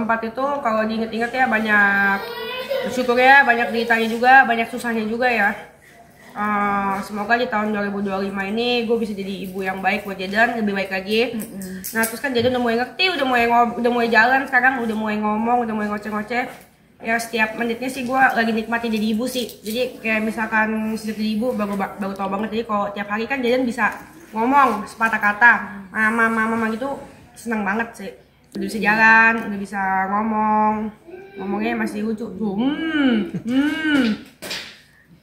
2024 itu kalau diinget-inget ya banyak bersyukur ya, banyak deritanya juga, banyak susahnya juga ya. Semoga di tahun 2025 ini gue bisa jadi ibu yang baik buat Jaden, lebih baik lagi. Nah terus kan Jaden udah mulai ngerti, udah mulai jalan sekarang, udah mulai ngomong, udah mulai ngoceh-ngoceh. Ya setiap menitnya sih gue lagi nikmati jadi ibu sih. Jadi kayak misalkan sejak jadi ibu baru tau banget. Jadi kalau tiap hari kan Jaden bisa ngomong sepatah kata, mama gitu, seneng banget sih. Udah bisa jalan, udah bisa ngomongnya masih lucu tuh.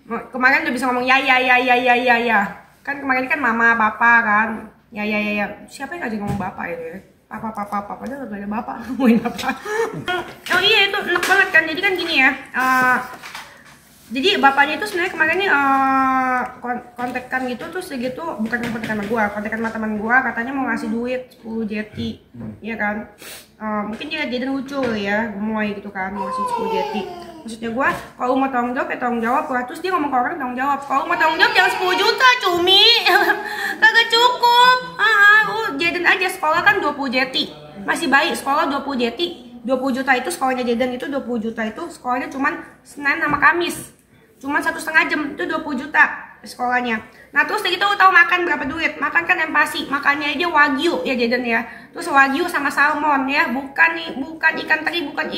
Kemarin udah bisa ngomong ya. Kan kemarin kan mama, papa kan. Ya. Siapa yang ngajak ngomong bapak ya? Papa. Padahal gak ada bapak. Ngomongin apa? Oh iya itu enak banget kan. Jadi kan gini ya. Jadi bapaknya itu sebenarnya kemarin nih kontekan gitu terus segitu bukan kontekan sama gua, kontekan sama teman gua katanya mau ngasih duit 10 jeti, ya kan? Mungkin dia jadi lucu ya, gemoy gitu kan, mau ngasih 10 jeti. Maksudnya gua kalau mau tanggung jawab ya tanggung jawab lah. Terus dia ngomong ke orang tanggung jawab. Kalau mau tanggung jawab jangan 10 juta cumi, kagak cukup. Jaden aja sekolah kan 20 jeti, masih baik sekolah 20 jeti. 20 juta itu sekolahnya Jaden itu 20 juta itu sekolahnya cuman Senin sama Kamis. Cuman 1,5 jam itu 20 juta sekolahnya. Nah terus gitu tahu makan berapa duit? Makan kan empasi, makannya aja wagyu ya Jaden ya. Terus wagyu sama salmon ya, bukan ikan teri, bukan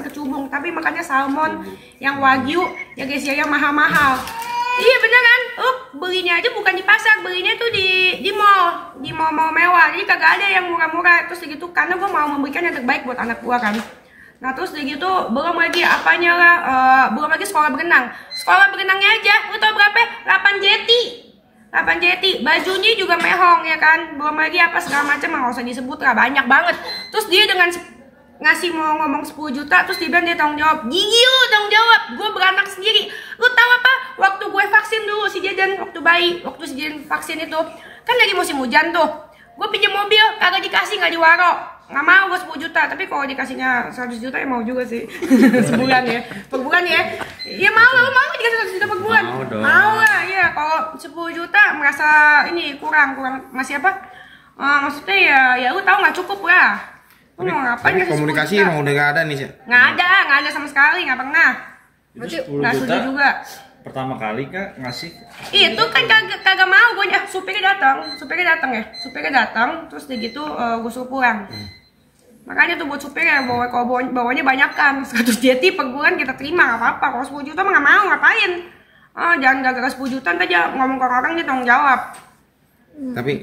kecubung, tapi makannya salmon yang wagyu ya guys ya, yang mahal-mahal. Iya beneran, belinya aja bukan di pasar, belinya tuh di mall mewah. Jadi kagak ada yang murah-murah. Terus gitu karena gue mau memberikan yang terbaik buat anak gue kan. Nah terus gitu belum lagi apanya lah, belum lagi sekolah berenang. Sekolah berenangnya aja, lu tau berapa? 8 jeti, bajunya juga mehong ya kan. Belum lagi apa segala macam nggak usah disebut lah, banyak banget. Terus dia dengan ngasih mau ngomong 10 juta, terus dia bilang dia tanggung jawab. Gigi lu tanggung jawab, gue beranak sendiri. Lu tahu apa? Waktu gue vaksin dulu si Jaden, waktu si Jaden vaksin itu kan lagi musim hujan tuh. Gue pinjam mobil, kagak dikasih, nggak diwaro. Nggak mau gue 10 juta, tapi kalau dikasihnya 100 juta ya mau juga sih. Sebulan ya, per bulan ya. Ya mau dikasih 100 juta per bulan. Mau lah, ya. Kalau 10 juta merasa ini kurang masih apa? Maksudnya ya lu tahu nggak cukup lah. Lu mau ngapain? Tapi komunikasi emang udah nggak ada nih sih? Nggak ada sama sekali, nggak pernah. Berarti nggak sudi juga. Pertama kali kak ngasih itu kan kagak mau gue supirnya datang terus dia gitu gue suruh pulang. Makanya tuh buat supir ya bawanya banyak kan 100 jeti per bulan kita terima nggak apa-apa. Kalau 10 juta mah nggak mau, ngapain? Jangan gara-gara 10 juta aja ngomong ke orang dia tanggung jawab. Tapi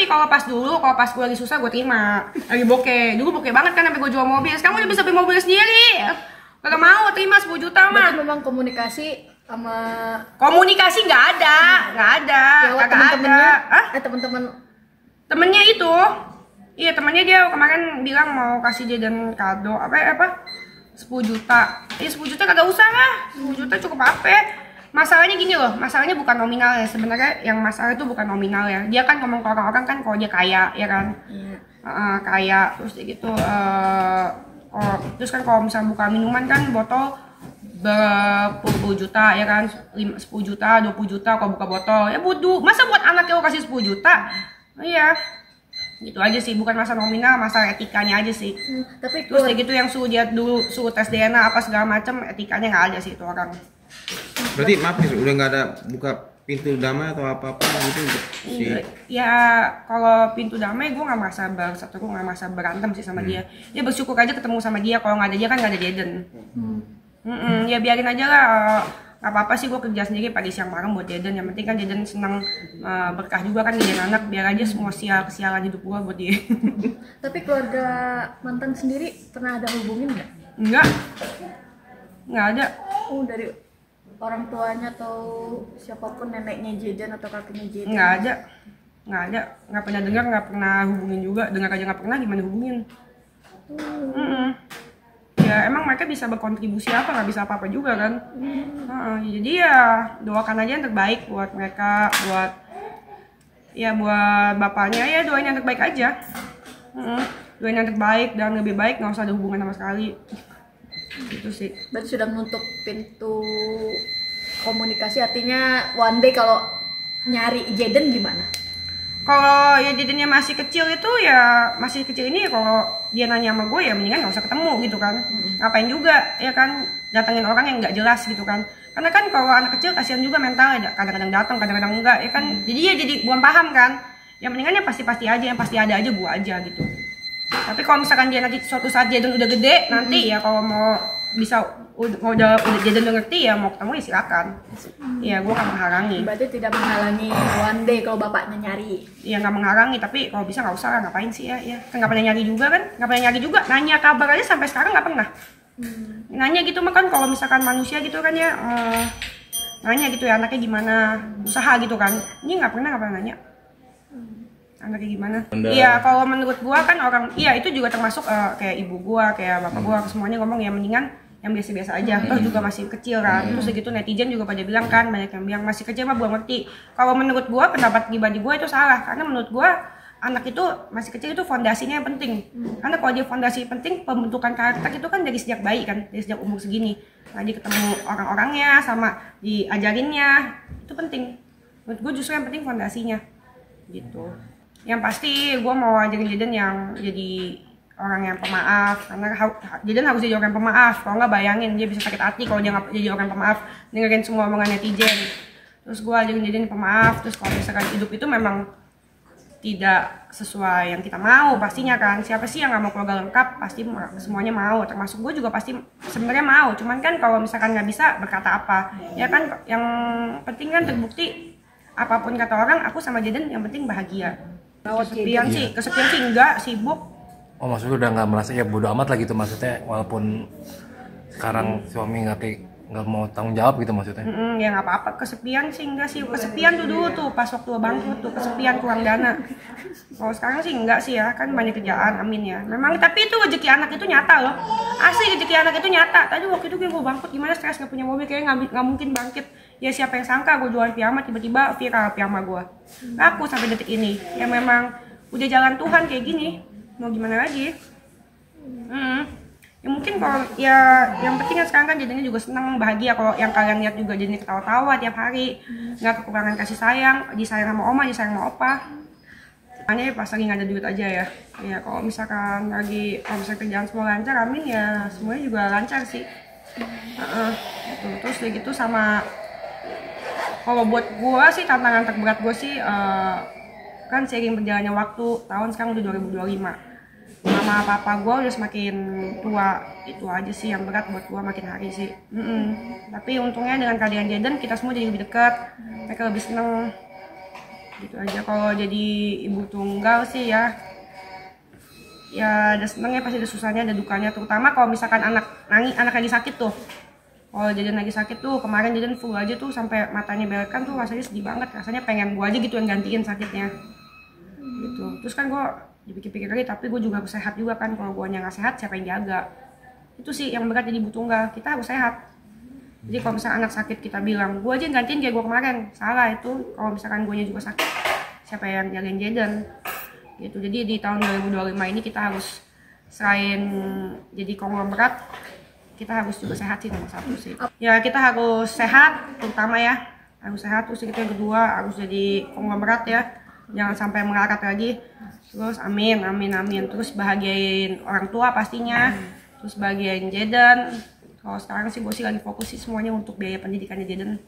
kalau pas gue lagi susah gue terima. Lagi bokeh, dulu bokeh banget kan sampai gue jual mobil. Sekarang udah bisa beli mobil sendiri. Kagak mau terima 10 juta mah. Berarti memang komunikasi nggak ada. Ya, temen-temen temennya itu. Iya temennya dia kemarin bilang mau kasih Jaden kado apa 10 juta. 10 juta kagak usah lah. 10 juta cukup apa? Masalahnya gini loh, masalahnya bukan nominal ya. Sebenarnya yang masalah itu bukan nominal ya. Dia kan ngomong ke orang-orang kan kalau dia kaya ya kan. Kaya terus gitu terus kan kalau misalnya buka minuman kan botol berpuluh juta ya kan, 10 juta, 20 juta kalau buka botol ya bodoh. Masa buat anaknya lo kasih 10 juta? Iya gitu aja sih, bukan masalah nominal, masalah etikanya aja sih. Tapi terus kayak gitu yang suruh tes DNA apa segala macam, etikanya nggak ada sih itu orang. Berarti maaf nih, udah nggak ada buka pintu damai atau apa-apa gitu sih? Ya kalau pintu damai gue nggak merasa gue nggak merasa berantem sih sama dia. Ya bersyukur aja ketemu sama dia. Kalau nggak ada dia kan nggak ada Jaden. Ya biarin aja lah. Nggak apa-apa sih gue kerja sendiri pagi siang malam buat Jaden. Yang penting kan Jaden senang, berkah juga kan jadi anak. Biar aja semua kesialan hidup gue buat dia. Tapi keluarga mantan sendiri pernah ada hubungin nggak? Nggak ada. Dari orang tuanya atau siapapun, neneknya Jaden atau kakeknya Jaden? Nggak ada. Nggak pernah dengar, nggak pernah hubungin juga. Dengar aja nggak pernah, gimana hubungin? Ya emang mereka bisa berkontribusi apa, nggak bisa apa-apa juga kan. Jadi ya doakan aja yang terbaik buat mereka, buat bapaknya ya doain yang terbaik aja. Doain yang terbaik dan lebih baik, nggak usah ada hubungan sama sekali. Gitu sih. Berarti sudah menutup pintu komunikasi, artinya one day kalau nyari Jaden gimana? Kalau ya Jadennya masih kecil itu ya masih kecil ini, kalau dia nanya sama gue ya mendingan nggak usah ketemu gitu kan. Ngapain juga ya kan datengin orang yang nggak jelas gitu kan. Karena kan kalau anak kecil kasihan juga mentalnya, kadang-kadang datang, kadang-kadang enggak ya kan. Jadi ya jadi belum paham kan. Yang mendingan ya pasti-pasti aja, yang pasti ada aja gue aja gitu. Tapi kalau misalkan dia nanti suatu saat Jaden udah gede, nanti ya kalau mau bisa udah Jaden udah ngerti ya mau ketemu ya silakan. Ya gue gak menghalangi. Berarti tidak menghalangi one day kalau bapaknya nyari. Ya nggak menghalangi, tapi kalau bisa nggak usah lah, ngapain sih ya? Kan nggak pernah nyari juga kan, nggak pernah nyari juga. Nanya kabar aja sampai sekarang nggak pernah. Nanya gitu mah kan kalau misalkan manusia gitu kan ya, nanya gitu ya anaknya gimana, usaha gitu kan. Ini nggak pernah nanya. Anaknya gimana? Iya, kalau menurut gua kan orang, iya itu juga termasuk kayak ibu gua, kayak bapak gua, semuanya ngomong ya mendingan yang biasa-biasa aja. Toh juga masih kecil kan. Terus segitu netizen juga pada bilang kan, banyak yang bilang masih kecil mah belum ngerti. Kalau menurut gua, pendapat pribadi gua itu salah, karena menurut gua anak itu masih kecil itu fondasinya yang penting. Karena kalau dia fondasi penting, pembentukan karakter itu kan dari sejak bayi kan, dari sejak umur segini. Nah, dia ketemu orang-orangnya sama diajarinnya, itu penting. Menurut gua justru yang penting fondasinya. Gitu. Yang pasti gue mau ajarin Jaden yang jadi orang yang pemaaf, karena Jaden harus jadi orang pemaaf. Kalau nggak bayangin dia bisa sakit hati kalau dia nggak jadi orang pemaaf, dengerin semua omongan netizen. Terus gue ajarin Jaden pemaaf. Terus kalau misalkan hidup itu memang tidak sesuai yang kita mau, pastinya kan siapa sih yang nggak mau keluarga lengkap, pasti semuanya mau, termasuk gue juga pasti sebenarnya mau. Cuman kan kalau misalkan nggak bisa berkata apa, ya kan yang penting kan terbukti apapun kata orang, aku sama Jaden yang penting bahagia. Kesepian sih enggak, sibuk. Oh maksudnya udah nggak merasa ya bodo amat lah gitu maksudnya, walaupun sekarang suami nggak mau tanggung jawab gitu maksudnya? Ya nggak apa-apa, kesepian sih enggak sih, kesepian tuh dulu tuh pas waktu bangkrut tuh kesepian kurang dana. Kalau sekarang sih enggak sih ya, kan banyak kerjaan, amin ya. Memang tapi itu rezeki anak itu nyata loh, asli rezeki anak itu nyata. Tadi waktu itu gue bangkrut gimana stres nggak punya mobil, kayaknya nggak mungkin bangkit. Ya siapa yang sangka gue jualan piyama tiba-tiba viral piyama gue. Aku sampai detik ini. Ya memang udah jalan Tuhan kayak gini. Mau gimana lagi? Ya mungkin kalau ya yang penting kan sekarang kan jadinya juga senang, bahagia. Kalau yang kalian lihat juga jadinya ketawa-tawa tiap hari, nggak kekurangan kasih sayang, disayang sama oma, disayang sama opa. Hanya pas lagi nggak ada duit aja ya. Ya kalau misalkan kerjaan semua lancar, amin ya semuanya juga lancar sih. Gitu. Terus kayak gitu sama. Kalau buat gue sih tantangan terberat gue sih kan seiring berjalannya waktu, tahun sekarang udah 2025. Mama papa gue udah semakin tua, itu aja sih yang berat buat gue makin hari sih. Tapi untungnya dengan kehadiran Jaden kita semua jadi lebih dekat, mereka lebih seneng. Gitu aja. Kalau jadi ibu tunggal sih ya ada senengnya, pasti ada susahnya, ada dukanya. Terutama kalau misalkan anak lagi sakit tuh. Kalau Jaden lagi sakit tuh, kemarin Jaden full aja tuh sampai matanya belekan tuh, rasanya sedih banget. Rasanya pengen gue aja gitu yang gantiin sakitnya. Gitu. Terus kan gue dipikir-pikir lagi, tapi gue juga harus sehat juga kan. Kalau gue nggak sehat, siapa yang jaga? Itu sih yang berat jadi ibu tunggal. Kita harus sehat. Jadi kalau misalkan anak sakit kita bilang, gue aja yang gantiin kayak gue kemarin. Salah itu. Kalau misalkan gue juga sakit, siapa yang jagain Jaden? Gitu. Jadi di tahun 2025 ini kita harus selain jadi konglomerat, kita harus juga sehat sih nomor satu sih. Ya kita harus sehat terutama ya, harus sehat. Terus itu yang kedua harus jadi konglomerat ya, jangan sampai melarat lagi. Terus amin. Terus bahagiain orang tua pastinya, terus bahagiain Jaden. Kalau sekarang sih gue sih lagi fokus sih semuanya untuk biaya pendidikannya Jaden.